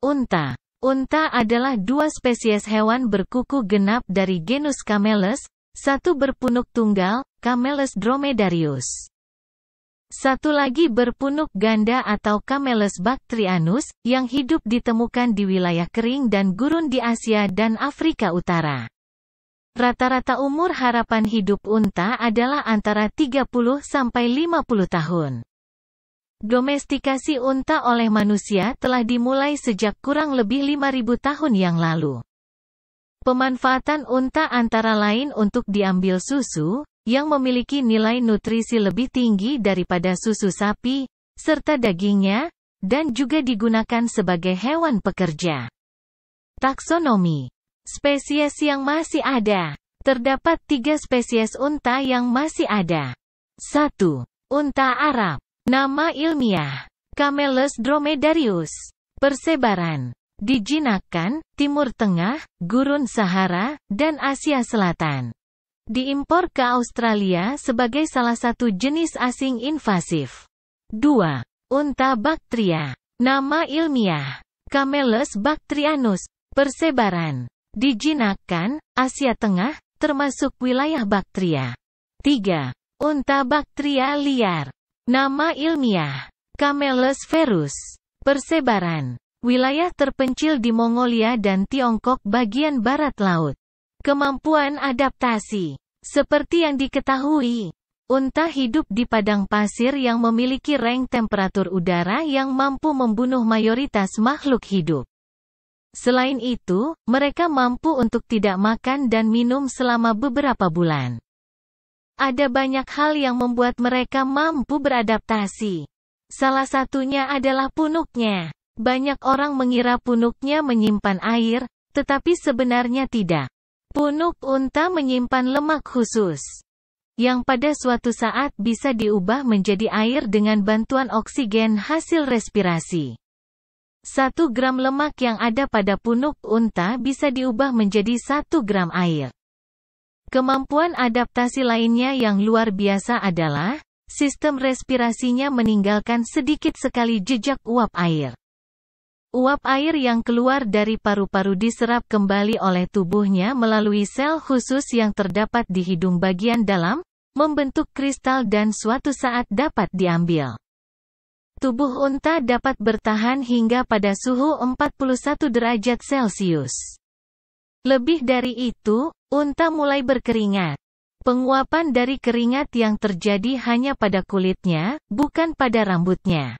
Unta. Unta adalah dua spesies hewan berkuku genap dari genus Camelus, satu berpunuk tunggal, Camelus dromedarius. Satu lagi berpunuk ganda atau Camelus bactrianus, yang hidup ditemukan di wilayah kering dan gurun di Asia dan Afrika Utara. Rata-rata umur harapan hidup unta adalah antara 30 sampai 50 tahun. Domestikasi unta oleh manusia telah dimulai sejak kurang lebih 5.000 tahun yang lalu. Pemanfaatan unta antara lain untuk diambil susu, yang memiliki nilai nutrisi lebih tinggi daripada susu sapi, serta dagingnya, dan juga digunakan sebagai hewan pekerja. Taksonomi. Spesies yang masih ada. Terdapat 3 spesies unta yang masih ada. 1. Unta Arab. Nama ilmiah, Camelus dromedarius. Persebaran, dijinakkan, Timur Tengah, Gurun Sahara, dan Asia Selatan. Diimpor ke Australia sebagai salah satu jenis asing invasif. 2. Unta Bactria. Nama ilmiah, Camelus bactrianus. Persebaran, dijinakkan, Asia Tengah, termasuk wilayah Bactria. 3. Unta Bactria liar. Nama ilmiah, Camelus ferus. Persebaran, wilayah terpencil di Mongolia dan Tiongkok bagian barat laut. Kemampuan adaptasi. Seperti yang diketahui, unta hidup di padang pasir yang memiliki range temperatur udara yang mampu membunuh mayoritas makhluk hidup. Selain itu, mereka mampu untuk tidak makan dan minum selama beberapa bulan. Ada banyak hal yang membuat mereka mampu beradaptasi. Salah satunya adalah punuknya. Banyak orang mengira punuknya menyimpan air, tetapi sebenarnya tidak. Punuk unta menyimpan lemak khusus, yang pada suatu saat bisa diubah menjadi air dengan bantuan oksigen hasil respirasi. 1 gram lemak yang ada pada punuk unta bisa diubah menjadi 1 gram air. Kemampuan adaptasi lainnya yang luar biasa adalah, sistem respirasinya meninggalkan sedikit sekali jejak uap air. Uap air yang keluar dari paru-paru diserap kembali oleh tubuhnya melalui sel khusus yang terdapat di hidung bagian dalam, membentuk kristal dan suatu saat dapat diambil. Tubuh unta dapat bertahan hingga pada suhu 41 derajat Celcius. Lebih dari itu, unta mulai berkeringat. Penguapan dari keringat yang terjadi hanya pada kulitnya, bukan pada rambutnya.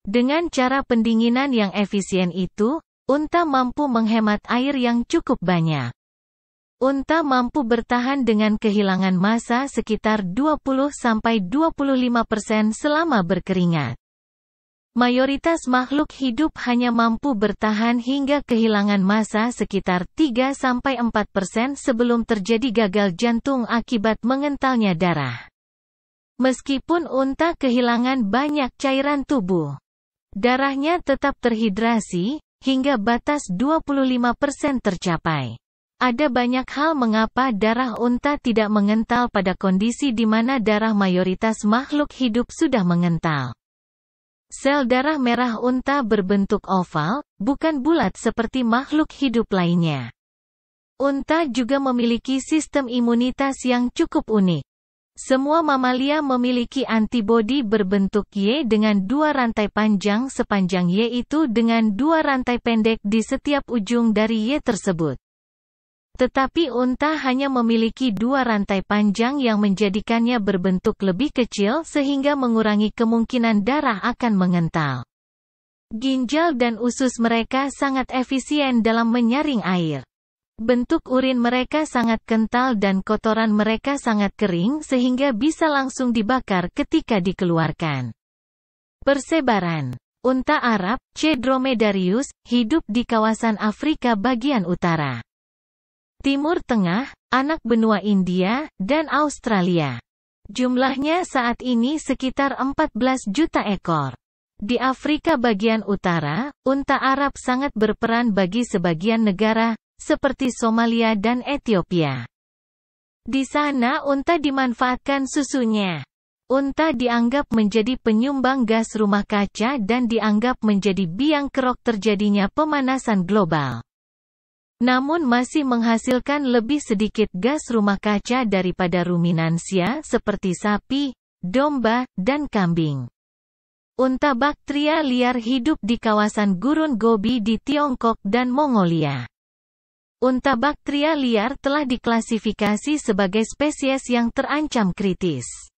Dengan cara pendinginan yang efisien itu, unta mampu menghemat air yang cukup banyak. Unta mampu bertahan dengan kehilangan massa sekitar 20-25% selama berkeringat. Mayoritas makhluk hidup hanya mampu bertahan hingga kehilangan massa sekitar 3-4% sebelum terjadi gagal jantung akibat mengentalnya darah. Meskipun unta kehilangan banyak cairan tubuh, darahnya tetap terhidrasi, hingga batas 25% tercapai. Ada banyak hal mengapa darah unta tidak mengental pada kondisi di mana darah mayoritas makhluk hidup sudah mengental. Sel darah merah unta berbentuk oval, bukan bulat seperti makhluk hidup lainnya. Unta juga memiliki sistem imunitas yang cukup unik. Semua mamalia memiliki antibodi berbentuk Y dengan 2 rantai panjang sepanjang Y itu dengan 2 rantai pendek di setiap ujung dari Y tersebut. Tetapi unta hanya memiliki 2 rantai panjang yang menjadikannya berbentuk lebih kecil sehingga mengurangi kemungkinan darah akan mengental. Ginjal dan usus mereka sangat efisien dalam menyaring air. Bentuk urin mereka sangat kental dan kotoran mereka sangat kering sehingga bisa langsung dibakar ketika dikeluarkan. Persebaran. Unta Arab, C. dromedarius, hidup di kawasan Afrika bagian utara, Timur Tengah, anak benua India, dan Australia. Jumlahnya saat ini sekitar 14 juta ekor. Di Afrika bagian utara, unta Arab sangat berperan bagi sebagian negara, seperti Somalia dan Ethiopia. Di sana unta dimanfaatkan susunya. Unta dianggap menjadi penyumbang gas rumah kaca dan dianggap menjadi biang kerok terjadinya pemanasan global. Namun masih menghasilkan lebih sedikit gas rumah kaca daripada ruminansia seperti sapi, domba, dan kambing. Unta Bactria liar hidup di kawasan gurun Gobi di Tiongkok dan Mongolia. Unta Bactria liar telah diklasifikasi sebagai spesies yang terancam kritis.